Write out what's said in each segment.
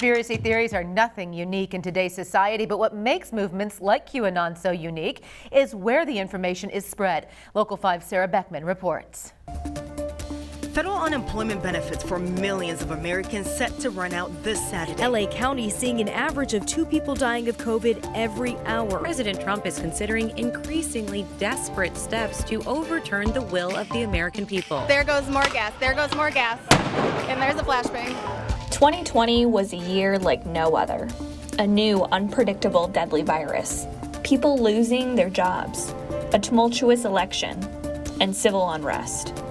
Conspiracy theories are nothing unique in today's society, but what makes movements like QAnon so unique is where the information is spread. Local 5's Sarah Beckman reports. Federal unemployment benefits for millions of Americans set to run out this Saturday. LA County seeing an average of 2 people dying of COVID every hour. President Trump is considering increasingly desperate steps to overturn the will of the American people. There goes more gas. There goes more gas. And there's a flashbang. 2020 was a year like no other. A new, unpredictable, deadly virus. People losing their jobs. A tumultuous election. And civil unrest.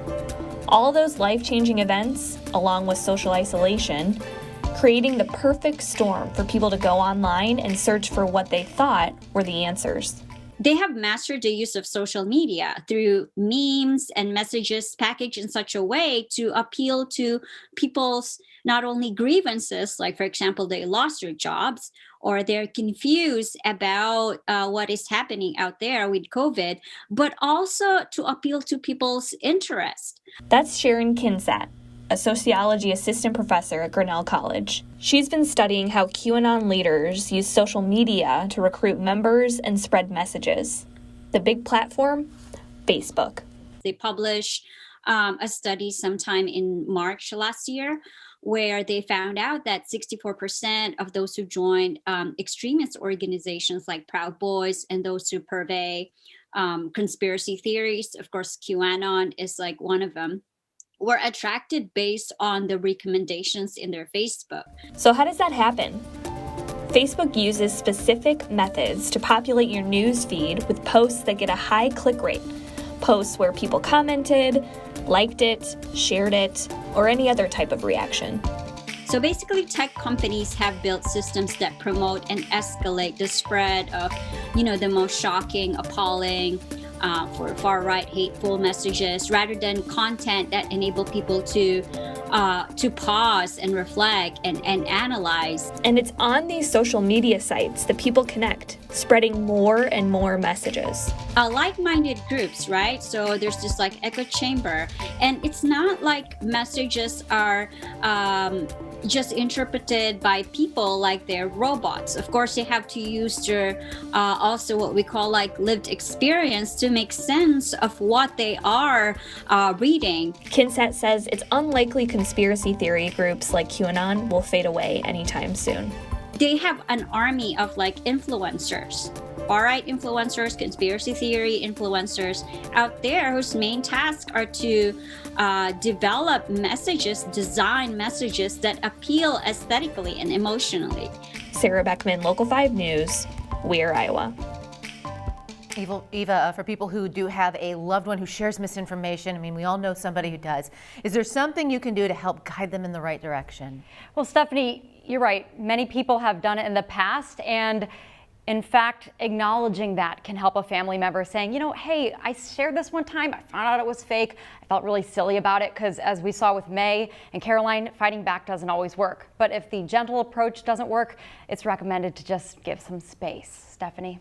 All those life-changing events, along with social isolation, creating the perfect storm for people to go online and search for what they thought were the answers. They have mastered the use of social media through memes and messages packaged in such a way to appeal to people's not only grievances, like, for example, they lost their jobs or they're confused about what is happening out there with COVID, but also to appeal to people's interest. That's Sharon Kinsat, a sociology assistant professor at Grinnell College. She's been studying how QAnon leaders use social media to recruit members and spread messages. The big platform? Facebook. They published a study sometime in March last year where they found out that 64% of those who joined extremist organizations like Proud Boys and those who purvey conspiracy theories, of course, QAnon is like one of them, were attracted based on the recommendations in their Facebook. So how does that happen? Facebook uses specific methods to populate your news feed with posts that get a high click rate. Posts where people commented, liked it, shared it, or any other type of reaction. So basically, tech companies have built systems that promote and escalate the spread of, the most shocking, appalling, for far-right hateful messages, rather than content that enable people to pause and reflect and analyze. And it's on these social media sites that people connect, spreading more and more messages. Like-minded groups, right? So there's this like echo chamber, and it's not like messages are just interpreted by people like they're robots. Of course, they have to use their also what we call like lived experience to make sense of what they are reading. Kinsat says it's unlikely conspiracy theory groups like QAnon will fade away anytime soon. They have an army of like influencers, far-right influencers, conspiracy theory influencers out there whose main tasks are to develop messages, design messages that appeal aesthetically and emotionally. Sarah Beckman, Local 5 News, Weir, Iowa. Eva, for people who do have a loved one who shares misinformation, we all know somebody who does. Is there something you can do to help guide them in the right direction? Well, Stephanie, you're right. Many people have done it in the past, and in fact, acknowledging that can help a family member saying, hey, I shared this one time. I found out it was fake. I felt really silly about it because, as we saw with May and Caroline, fighting back doesn't always work. But if the gentle approach doesn't work, it's recommended to just give some space. Stephanie?